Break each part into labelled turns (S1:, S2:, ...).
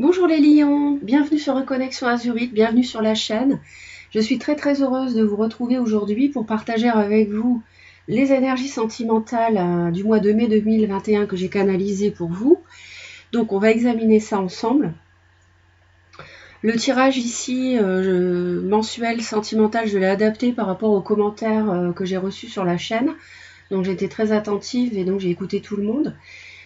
S1: Bonjour les lions, bienvenue sur Reconnexion Azurite, bienvenue sur la chaîne. Je suis très heureuse de vous retrouver aujourd'hui pour partager avec vous les énergies sentimentales du mois de mai 2021 que j'ai canalisées pour vous. Donc on va examiner ça ensemble. Le tirage ici mensuel sentimental, je l'ai adapté par rapport aux commentaires que j'ai reçus sur la chaîne. Donc j'étais très attentive et donc j'ai écouté tout le monde.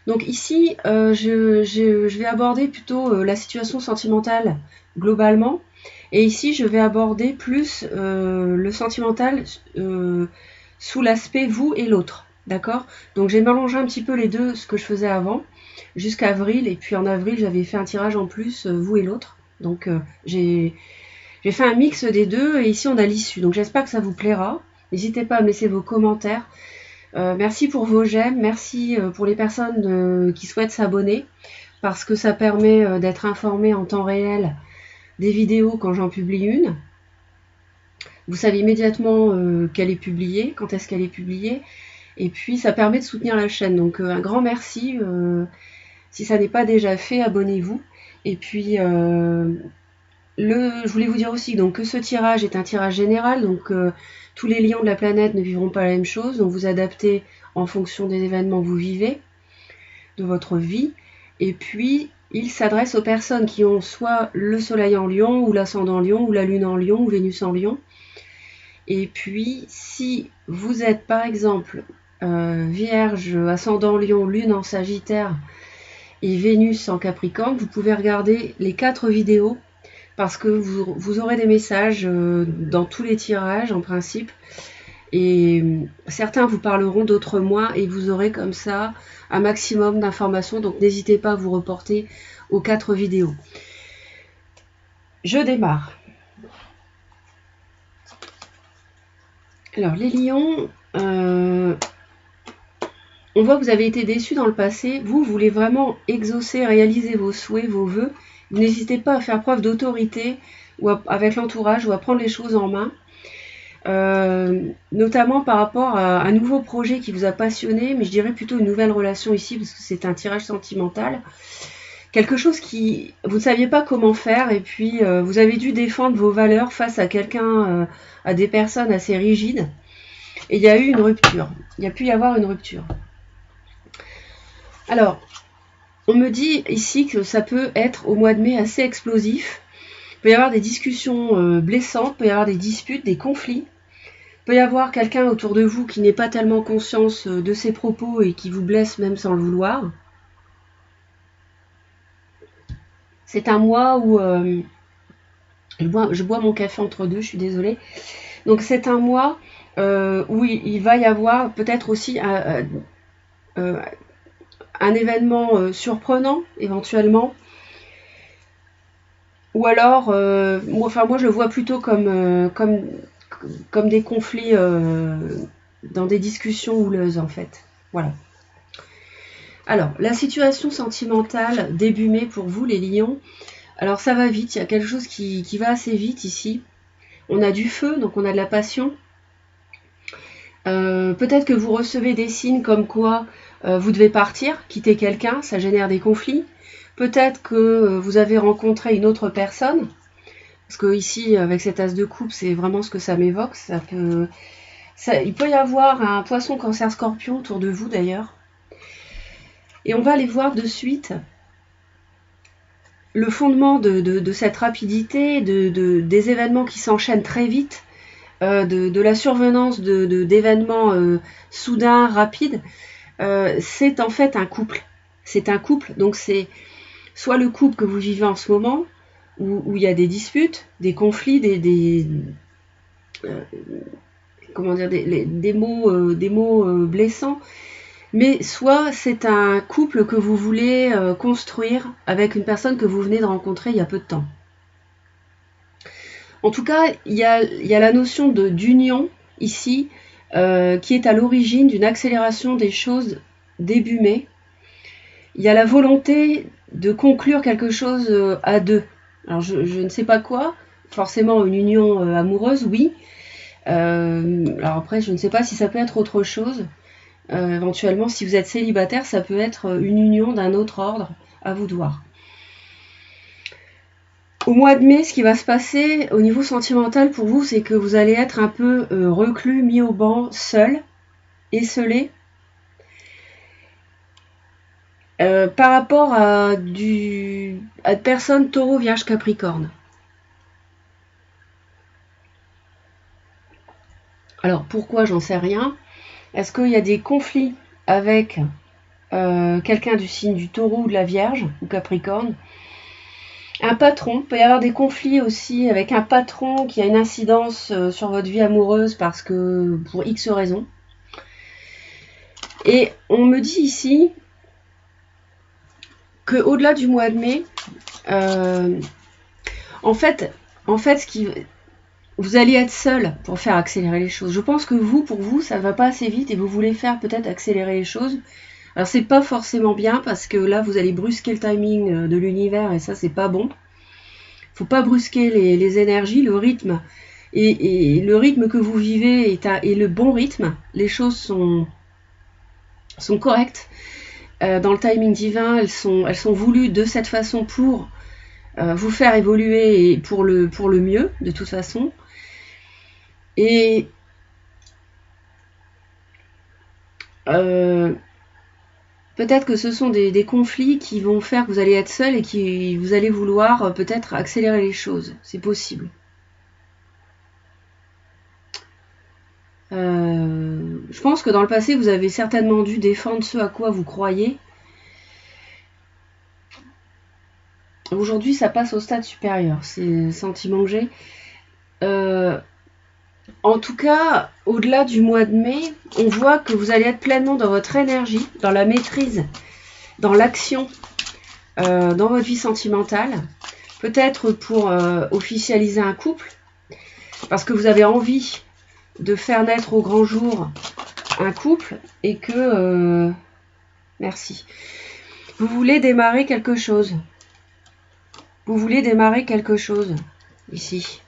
S1: Donc ici, je vais aborder plutôt la situation sentimentale globalement. Et ici, je vais aborder plus le sentimental sous l'aspect vous et l'autre. D'accord? Donc j'ai mélangé un petit peu les deux, ce que je faisais avant, jusqu'à avril. Et puis en avril, j'avais fait un tirage en plus, vous et l'autre. Donc j'ai fait un mix des deux. Et ici, on a l'issue. Donc j'espère que ça vous plaira. N'hésitez pas à me laisser vos commentaires. Merci pour vos j'aime, merci pour les personnes qui souhaitent s'abonner, parce que ça permet d'être informé en temps réel des vidéos quand j'en publie une. Vous savez immédiatement qu'elle est publiée, quand est-ce qu'elle est publiée, et puis ça permet de soutenir la chaîne. Donc un grand merci, si ça n'est pas déjà fait, abonnez-vous. Et puis je voulais vous dire aussi donc, que ce tirage est un tirage général, donc tous les lions de la planète ne vivront pas la même chose, donc vous adaptez en fonction des événements que vous vivez, de votre vie. Et puis, il s'adresse aux personnes qui ont soit le soleil en lion, ou l'ascendant en lion, ou la lune en lion, ou Vénus en lion. Et puis, si vous êtes par exemple Vierge, ascendant lion, lune en Sagittaire, et Vénus en Capricorne, vous pouvez regarder les 4 vidéos parce que vous aurez des messages dans tous les tirages en principe, et certains vous parleront, d'autres moins, et vous aurez comme ça un maximum d'informations. Donc n'hésitez pas à vous reporter aux 4 vidéos. Je démarre. Alors les lions, on voit que vous avez été déçus dans le passé. Vous voulez vraiment exaucer, réaliser vos souhaits, vos vœux. N'hésitez pas à faire preuve d'autorité ou avec l'entourage, ou à prendre les choses en main. Notamment par rapport à un nouveau projet qui vous a passionné, mais je dirais plutôt une nouvelle relation ici, parce que c'est un tirage sentimental. Quelque chose qui vous ne saviez pas comment faire, et puis vous avez dû défendre vos valeurs face à quelqu'un, à des personnes assez rigides, et il y a eu une rupture. Il y a pu y avoir une rupture. Alors, on me dit ici que ça peut être au mois de mai assez explosif. Il peut y avoir des discussions blessantes, il peut y avoir des disputes, des conflits. Il peut y avoir quelqu'un autour de vous qui n'est pas tellement conscience de ses propos et qui vous blesse même sans le vouloir. C'est un mois où je bois mon café entre deux, je suis désolée. Donc c'est un mois où il va y avoir peut-être aussi un événement surprenant éventuellement. Ou alors, moi je le vois plutôt comme des conflits dans des discussions houleuses en fait. Voilà. Alors, la situation sentimentale début mai pour vous les lions. Alors ça va vite, il y a quelque chose qui va assez vite ici. On a du feu, donc on a de la passion. Peut-être que vous recevez des signes comme quoi vous devez partir, quitter quelqu'un, ça génère des conflits. Peut-être que vous avez rencontré une autre personne, parce que ici, avec cet as de coupe, c'est vraiment ce que ça m'évoque. Il peut y avoir un poisson, cancer, scorpion autour de vous d'ailleurs. Et on va aller voir de suite le fondement de cette rapidité, des événements qui s'enchaînent très vite, de la survenance d'événements soudains, rapides. C'est en fait un couple. C'est un couple, donc c'est soit le couple que vous vivez en ce moment, où il y a des disputes, des conflits, des mots blessants, mais soit c'est un couple que vous voulez construire avec une personne que vous venez de rencontrer il y a peu de temps. En tout cas, il y a la notion d'union ici qui est à l'origine d'une accélération des choses début mai. Il y a la volonté de conclure quelque chose à deux. Alors je ne sais pas quoi, forcément une union amoureuse, oui. Alors après, je ne sais pas si ça peut être autre chose. Éventuellement, si vous êtes célibataire, ça peut être une union d'un autre ordre, à vous de voir. Au mois de mai, ce qui va se passer au niveau sentimental pour vous, c'est que vous allez être un peu reclus, mis au banc, seul, esselé. Par rapport à personnes taureau, vierge, capricorne. Alors pourquoi, j'en sais rien. Est-ce qu'il y a des conflits avec quelqu'un du signe du taureau ou de la vierge ou capricorne? Un patron, il peut y avoir des conflits aussi avec un patron qui a une incidence sur votre vie amoureuse parce que pour X raisons. Et on me dit ici que au-delà du mois de mai, en fait, vous allez être seul pour faire accélérer les choses. Je pense que pour vous, ça ne va pas assez vite et vous voulez faire peut-être accélérer les choses. Alors c'est pas forcément bien parce que là vous allez brusquer le timing de l'univers et ça c'est pas bon. Faut pas brusquer les énergies, le rythme et le rythme que vous vivez est le bon rythme. Les choses sont correctes dans le timing divin. Elles sont voulues de cette façon pour vous faire évoluer et pour le mieux de toute façon. Et peut-être que ce sont des conflits qui vont faire que vous allez être seul et que vous allez vouloir peut-être accélérer les choses. C'est possible. Je pense que dans le passé, vous avez certainement dû défendre ce à quoi vous croyez. Aujourd'hui, ça passe au stade supérieur. C'est le sentiment que j'ai. En tout cas, au-delà du mois de mai, on voit que vous allez être pleinement dans votre énergie, dans la maîtrise, dans l'action, dans votre vie sentimentale. Peut-être pour officialiser un couple, parce que vous avez envie de faire naître au grand jour un couple et que... merci. Vous voulez démarrer quelque chose. Vous voulez démarrer quelque chose, ici.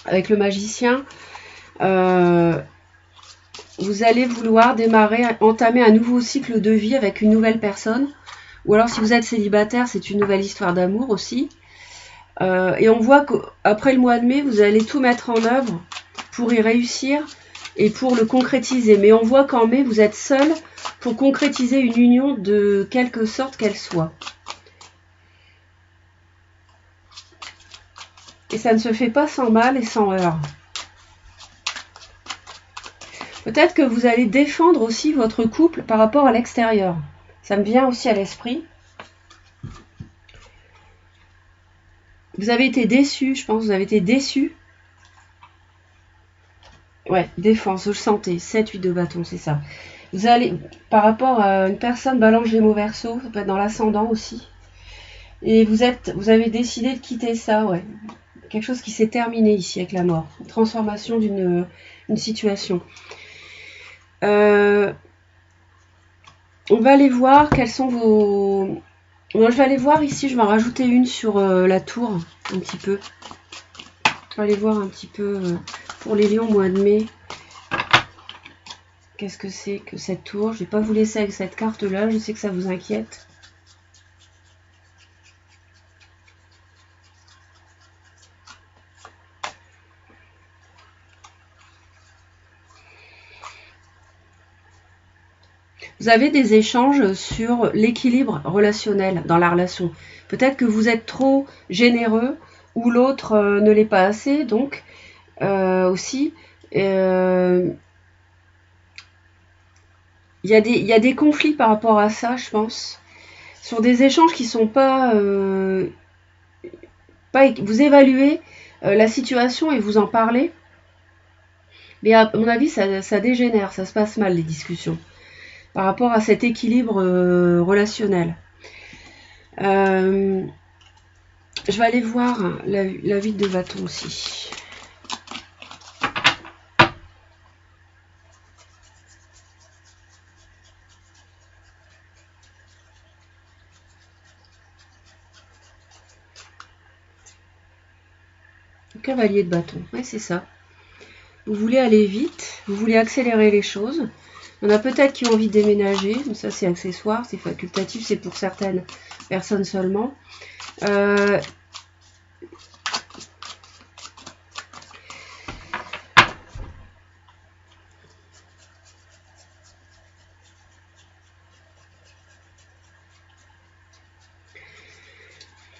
S1: Avec le magicien, vous allez vouloir entamer un nouveau cycle de vie avec une nouvelle personne. Ou alors si vous êtes célibataire, c'est une nouvelle histoire d'amour aussi. Et on voit qu'après le mois de mai, vous allez tout mettre en œuvre pour y réussir et pour le concrétiser. Mais on voit qu'en mai, vous êtes seul pour concrétiser une union de quelque sorte qu'elle soit. Et ça ne se fait pas sans mal et sans heurts. Peut-être que vous allez défendre aussi votre couple par rapport à l'extérieur. Ça me vient aussi à l'esprit. Vous avez été déçu, je pense, vous avez été déçu. Ouais, défense, je le sentais. 7, 8 de bâton, c'est ça. Vous allez, par rapport à une personne balance Gémeaux Verseau, ça peut être dans l'ascendant aussi. Et vous avez décidé de quitter ça, ouais. Quelque chose qui s'est terminé ici avec la mort. Une transformation d'une situation. On va aller voir quels sont vos... Bon, je vais aller voir ici, je vais en rajouter une sur la tour, un petit peu. On va aller voir un petit peu pour les lions mois de mai. Qu'est-ce que c'est que cette tour? Je ne vais pas vous laisser avec cette carte-là, je sais que ça vous inquiète. Vous avez des échanges sur l'équilibre relationnel dans la relation. Peut-être que vous êtes trop généreux ou l'autre ne l'est pas assez, donc aussi. Il y a des conflits par rapport à ça, je pense. Sur des échanges qui ne sont pas... vous évaluez la situation et vous en parlez. Mais à mon avis, ça dégénère, ça se passe mal les discussions. Par rapport à cet équilibre relationnel. Je vais aller voir la vie de bâton aussi. Le cavalier de bâton, oui c'est ça. Vous voulez aller vite, vous voulez accélérer les choses. Il y en a peut-être qui ont envie de déménager, mais ça c'est accessoire, c'est facultatif, c'est pour certaines personnes seulement. Euh,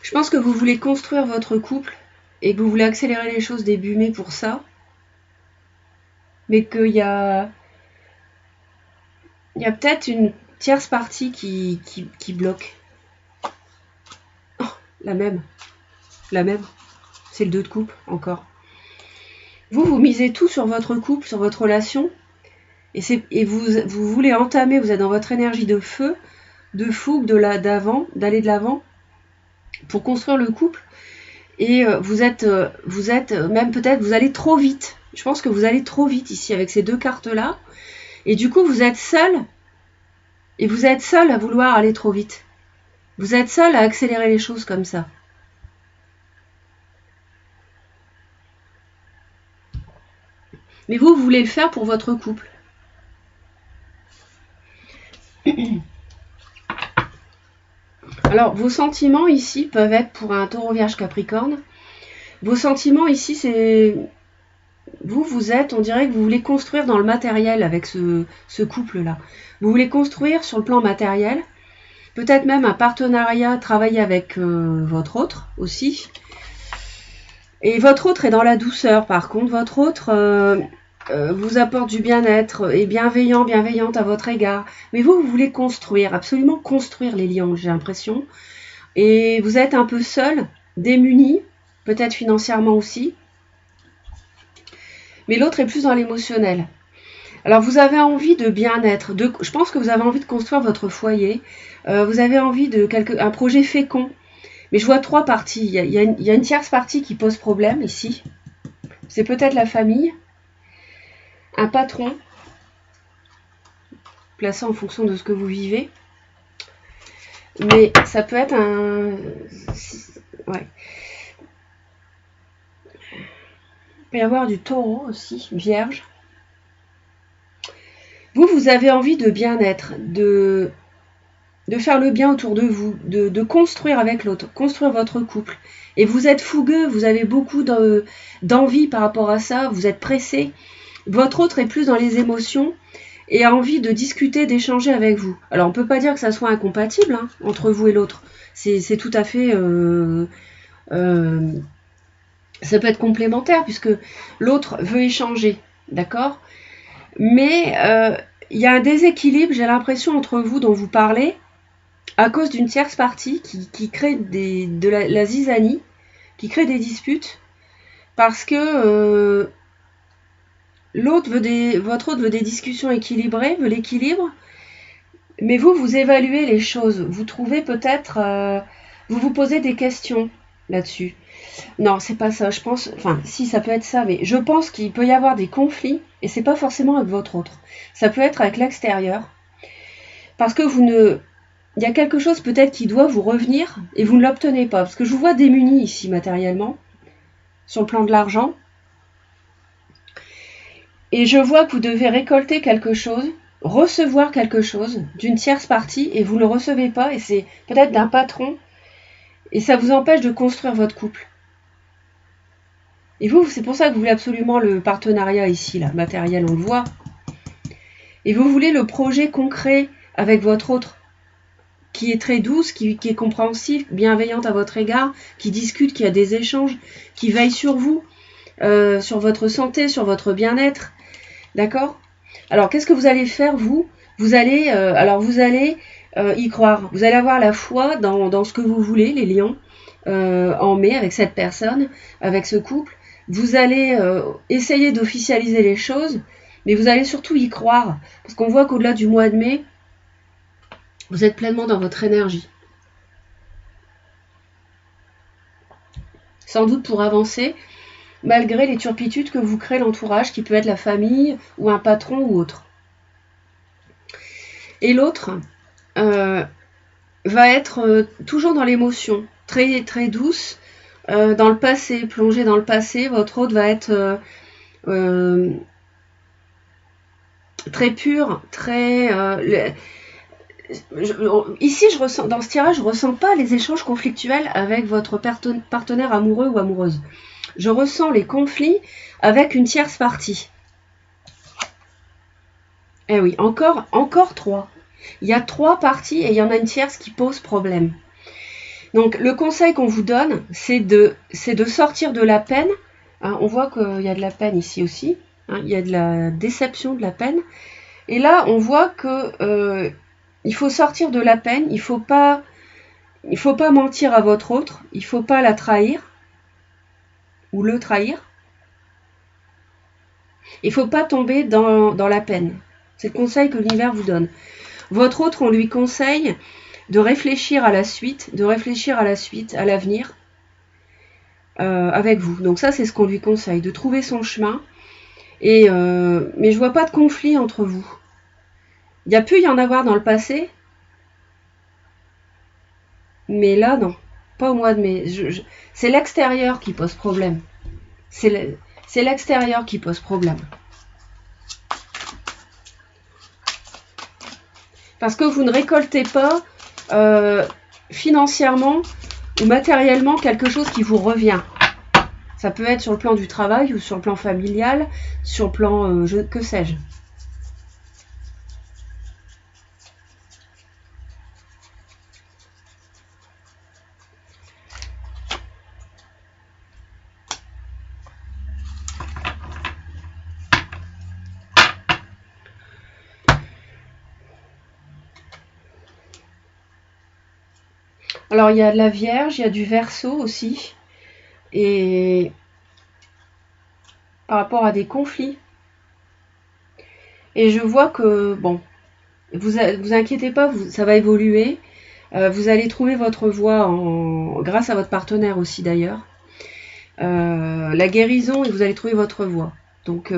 S1: je pense que vous voulez construire votre couple et que vous voulez accélérer les choses début mai pour ça, mais qu'il y a peut-être une tierce partie qui bloque. Oh, la même. C'est le 2 de coupe, encore. Vous misez tout sur votre couple, sur votre relation, et vous voulez entamer, vous êtes dans votre énergie de feu, de fougue, d'aller de l'avant, pour construire le couple, et vous êtes même peut-être, vous allez trop vite. Je pense que vous allez trop vite ici, avec ces 2 cartes-là, et du coup, vous êtes seul, et vous êtes seul à vouloir aller trop vite. Vous êtes seul à accélérer les choses comme ça. Mais vous voulez le faire pour votre couple. Alors, vos sentiments ici peuvent être pour un taureau vierge capricorne. Vos sentiments ici, c'est... Vous êtes, on dirait que vous voulez construire dans le matériel avec ce couple-là. Vous voulez construire sur le plan matériel, peut-être même un partenariat, travailler avec votre autre aussi. Et votre autre est dans la douceur, par contre. Votre autre vous apporte du bien-être et bienveillante à votre égard. Mais vous voulez construire, absolument construire les liens, j'ai l'impression. Et vous êtes un peu seul, démuni, peut-être financièrement aussi. Mais l'autre est plus dans l'émotionnel. Alors vous avez envie de bien-être, je pense que vous avez envie de construire votre foyer, vous avez envie de un projet fécond. Mais je vois 3 parties, il y a une tierce partie qui pose problème ici. C'est peut-être la famille, un patron, placé en fonction de ce que vous vivez. Mais ça peut être un... Ouais. Il peut y avoir du taureau aussi, vierge. Vous avez envie de bien-être, de faire le bien autour de vous, de construire avec l'autre, construire votre couple. Et vous êtes fougueux, vous avez beaucoup d'envie par rapport à ça, vous êtes pressé. Votre autre est plus dans les émotions et a envie de discuter, d'échanger avec vous. Alors on ne peut pas dire que ça soit incompatible hein, entre vous et l'autre. C'est tout à fait... ça peut être complémentaire puisque l'autre veut échanger, d'accord ? Mais il y a un déséquilibre, j'ai l'impression, entre vous dont vous parlez, à cause d'une tierce partie qui crée de la zizanie, qui crée des disputes, parce que votre autre veut des discussions équilibrées, veut l'équilibre, mais vous évaluez les choses, vous trouvez peut-être, vous vous posez des questions là-dessus. Non, c'est pas ça, je pense, enfin, si, ça peut être ça, mais je pense qu'il peut y avoir des conflits, et c'est pas forcément avec votre autre. Ça peut être avec l'extérieur, parce que il y a quelque chose peut-être qui doit vous revenir, et vous ne l'obtenez pas, parce que je vous vois démuni ici, matériellement, sur le plan de l'argent, et je vois que vous devez récolter quelque chose, recevoir quelque chose d'une tierce partie, et vous ne le recevez pas, et c'est peut-être d'un patron, et ça vous empêche de construire votre couple. Et vous, c'est pour ça que vous voulez absolument le partenariat ici, là, matériel, on le voit. Et vous voulez le projet concret avec votre autre, qui est très douce, qui est compréhensive, bienveillante à votre égard, qui discute, qui a des échanges, qui veille sur vous, sur votre santé, sur votre bien-être. D'accord ? Alors, qu'est-ce que vous allez faire, vous ? Vous allez y croire. Vous allez avoir la foi dans ce que vous voulez, les lions, en mai, avec cette personne, avec ce couple. Vous allez essayer d'officialiser les choses, mais vous allez surtout y croire. Parce qu'on voit qu'au-delà du mois de mai, vous êtes pleinement dans votre énergie. Sans doute pour avancer, malgré les turpitudes que vous crée l'entourage, qui peut être la famille, ou un patron, ou autre. Et l'autre va être toujours dans l'émotion, très, très douce, dans le passé, plongé dans le passé. Votre autre va être très pur, très... ici, dans ce tirage, je ne ressens pas les échanges conflictuels avec votre partenaire amoureux ou amoureuse. Je ressens les conflits avec une tierce partie. Eh oui, encore 3. Il y a 3 parties et il y en a une tierce qui pose problème. Donc, le conseil qu'on vous donne, c'est de sortir de la peine. Hein, on voit qu'il y a de la peine ici aussi. Hein, il y a de la déception, de la peine. Et là, on voit que il faut sortir de la peine. Il faut pas mentir à votre autre. Il ne faut pas la trahir ou le trahir. Il ne faut pas tomber dans la peine. C'est le conseil que l'univers vous donne. Votre autre, on lui conseille de réfléchir à la suite, à l'avenir avec vous. Donc ça, c'est ce qu'on lui conseille, de trouver son chemin. Mais je vois pas de conflit entre vous. Il y a pu y en avoir dans le passé, mais là, non. Pas au mois de mai. C'est l'extérieur qui pose problème. C'est l'extérieur qui pose problème. Parce que vous ne récoltez pas financièrement ou matériellement quelque chose qui vous revient. Ça peut être sur le plan du travail ou sur le plan familial, sur le plan que sais-je. Alors, il y a de la Vierge, il y a du Verseau aussi. Et par rapport à des conflits. Et je vois que, bon, vous inquiétez pas, ça va évoluer. Vous allez trouver votre voie grâce à votre partenaire aussi d'ailleurs. La guérison, et vous allez trouver votre voie. Donc,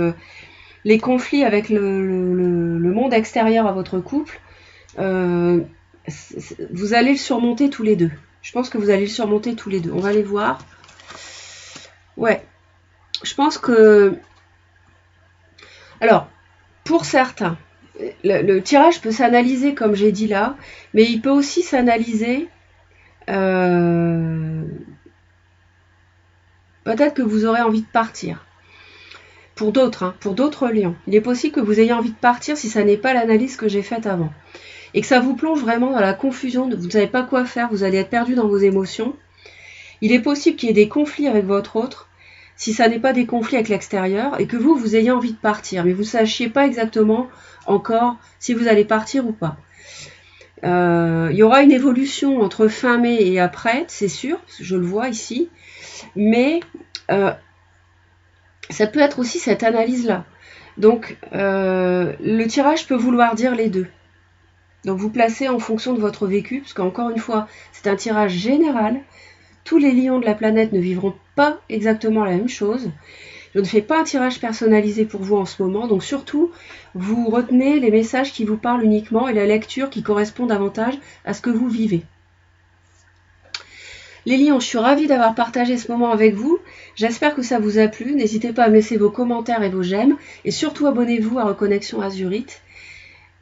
S1: les conflits avec le monde extérieur à votre couple, vous allez le surmonter tous les deux. Je pense que vous allez le surmonter tous les deux. On va les voir. Ouais. Je pense que... Alors, pour certains, le tirage peut s'analyser comme j'ai dit là, mais il peut aussi s'analyser... Peut-être que vous aurez envie de partir. Pour d'autres lions. Il est possible que vous ayez envie de partir si ça n'est pas l'analyse que j'ai faite avant. Et que ça vous plonge vraiment dans la confusion, vous ne savez pas quoi faire, vous allez être perdu dans vos émotions. Il est possible qu'il y ait des conflits avec votre autre, si ça n'est pas des conflits avec l'extérieur, et que vous ayez envie de partir, mais vous ne sachiez pas exactement encore si vous allez partir ou pas. Il y aura une évolution entre fin mai et après, c'est sûr, je le vois ici, mais ça peut être aussi cette analyse-là. Donc, le tirage peut vouloir dire les deux. Donc vous placez en fonction de votre vécu, parce qu'encore une fois, c'est un tirage général. Tous les lions de la planète ne vivront pas exactement la même chose. Je ne fais pas un tirage personnalisé pour vous en ce moment, donc surtout, vous retenez les messages qui vous parlent uniquement et la lecture qui correspond davantage à ce que vous vivez. Les lions, je suis ravie d'avoir partagé ce moment avec vous. J'espère que ça vous a plu. N'hésitez pas à me laisser vos commentaires et vos j'aime. Et surtout, abonnez-vous à Reconnexion Azurite.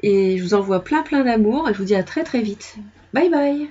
S1: Et je vous envoie plein d'amour et je vous dis à très vite. Bye bye.